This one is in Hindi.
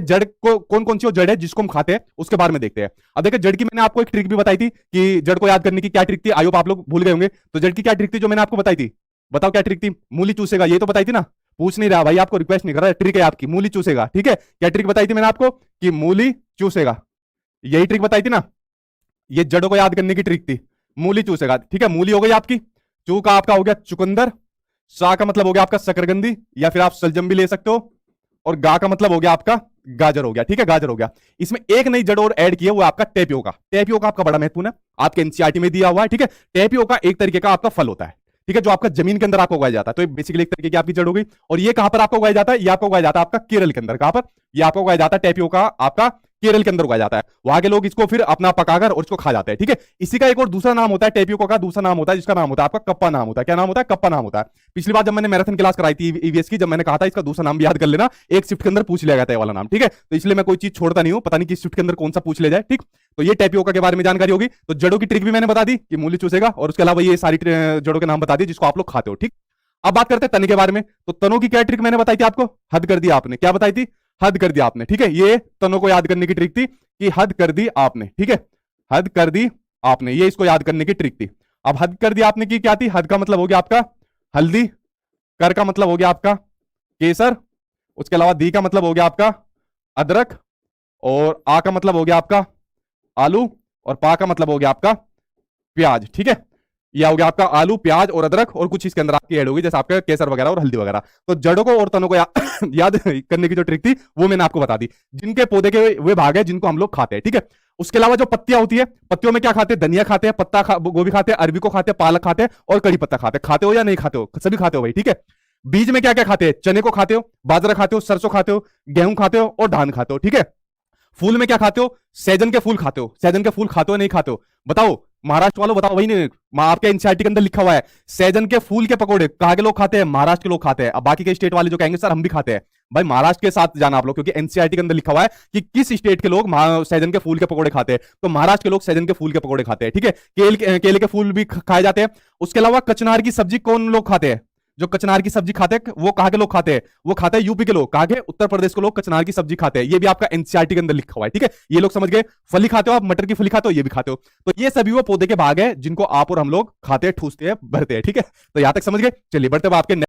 जड़ को कौन कौन सी वो जड़ है जिसको हम खाते हैं उसके बारे में देखते हैं। अब देखिए जड़ की मैंने आपको एक ट्रिक भी बताई थी कि जड़ को याद करने की क्या ट्रिक थी, आई होप आप लोग भूल गए होंगे। तो जड़ की क्या ट्रिक थी जो मैंने आपको बताई थी, बताओ क्या ट्रिक थी? मूली चूसेगा, ये तो बताई थी ना। पूछ नहीं रहा भाई, आपको रिक्वेस्ट नहीं कर रहा, ट्रिक है आपकी, मूली चूसेगा। ठीक है, क्या ट्रिक बताई थी मैंने आपको कि मूली चूसेगा, यही ट्रिक बताई थी ना। ये जड़ों को याद करने की ट्रिक थी, मूली चूसेगा। ठीक है, मूली हो गई आपकी, चू का आपका हो गया चुकंदर, सा का मतलब हो गया आपका शकरकंदी या फिर आप सलजम भी ले सकते हो, और गा का मतलब हो गया आपका गाजर हो गया। ठीक है, गाजर हो गया। इसमें एक नई जड़ और ऐड की है, वो आपका टेपियोका। टेपियोका आपका बड़ा महत्वपूर्ण है, आपके एनसीईआरटी में दिया हुआ है। ठीक है, टेपियोका एक तरीके का आपका फल होता है। ठीक है, जो आपका जमीन के अंदर आपको उगाया जाता है। तो ये बेसिकली एक तरीके की आपकी जड़ हो गई। और ये कहां पर आपको उगाया जाता है? ये आपको उगाया जाता है आपका केरल के अंदर। कहां पर? ये आपको उगाया जाता है टेपियोका आपका केरल के अंदर उगाया जाता है। वहां के लोग इसको फिर अपना पकाकर और इसको खा जाते हैं। ठीक है, इसी का एक और दूसरा नाम होता है, टेपियोका का दूसरा नाम होता है जिसका नाम होता है आपका कप्पा नाम होता है। क्या नाम होता है? कप्पा नाम होता है। पिछली बार जब मैंने मैराथन क्लास कराई थी ईवीएस की, जब मैंने कहा था इसका दूसरा नाम भी याद कर लेना, एक शिफ्ट के अंदर पूछ लिया गया था ये वाला नाम। ठीक है, तो इसलिए मैं कोई चीज छोड़ता नहीं हूं, पता नहीं किस शिफ्ट के अंदर कौन सा पूछ ले जाए। ठीक, तो ये टेपियोका के बारे में जानकारी होगी। तो जड़ों की ट्रिक भी मैंने बता दी कि मूली चूसेगा, और उसके अलावा ये सारी जड़ों के नाम बता दिए जिसको आप लोग खाते हो। ठीक, अब बात करते हैं तने के बारे में। तो तनों की क्या ट्रिक मैंने बताई थी आपको? हद कर दिया आपने। क्या बताई थी? हद कर दिया आपने। ठीक है, ये तनों को याद करने की ट्रिक थी कि हद कर दी आपने। ठीक है, हद कर दी आपने, ये इसको याद करने की ट्रिक थी। अब हद कर दी आपने की क्या थी? हद का मतलब हो गया आपका हल्दी, कर का मतलब हो गया आपका केसर, उसके अलावा दी का मतलब हो गया आपका अदरक, और आ का मतलब हो गया आपका आलू, और पा का मतलब हो गया आपका प्याज। ठीक है, यह हो गया आपका आलू, प्याज और अदरक, और कुछ इसके अंदर आपकी ऐड होगी जैसे आपका केसर वगैरह और हल्दी वगैरह। तो जड़ों को और तनों को याद करने की जो ट्रिक थी वो मैंने आपको बता दी, जिनके पौधे के वे भाग है जिनको हम लोग खाते हैं। ठीक है, उसके अलावा जो पत्तियां होती है, पत्तियों में क्या खाते हैं? धनिया खाते हैं, गोभी खाते हैं, अरबी को खाते हैं, पालक खाते हैं, और कड़ी पत्ता खाते हैं। खाते हो या नहीं खाते हो? सभी खाते हो भाई। ठीक है, बीज में क्या क्या खाते हैं? चने को खाते हो, बाजरा खाते हो, सरसों खाते हो, गेहूं खाते हो, और धान खाते हो। ठीक है, फूल में क्या खाते हो? सहजन के फूल खाते हो। सहजन के फूल खाते हो नहीं खाते हो? बताओ महाराष्ट्र वालों, बताओ। वही नहीं, आपके एनसीईआरटी के अंदर लिखा हुआ है सहजन के फूल के पकौड़े कहां के लोग खाते हैं? महाराष्ट्र के लोग खाते हैं। अब बाकी के स्टेट वाले जो कहेंगे सर हम भी खाते हैं, भाई महाराष्ट्र के साथ जाना आप लोग, क्योंकि एनसीईआरटी के अंदर लिखा हुआ है कि किस स्टेट के लोग सहजन के फूल के पकौड़े खाते हैं। तो महाराष्ट्र के लोग सहजन के फूल के पकौड़े खाते हैं। ठीक है, केले के फूल भी खाए जाते हैं। उसके अलावा कचनार की सब्जी कौन लोग खाते हैं? जो कचनार की सब्जी खाते हैं वो कहां के लोग खाते हैं? वो खाते हैं यूपी के लोग। कहां के? उत्तर प्रदेश के लोग कचनार की सब्जी खाते हैं। ये भी आपका एनसीईआरटी के अंदर लिखा हुआ है। ठीक है, ये लोग समझ गए। फली खाते हो आप, मटर की फली खाते हो, ये भी खाते हो। तो ये सभी वो पौधे के भाग है जिनको आप और हम लोग खाते हैं, ठूसते हैं, भरते हैं। ठीक है, तो यहां तक समझ गए। चलिए बढ़ते हैं आपके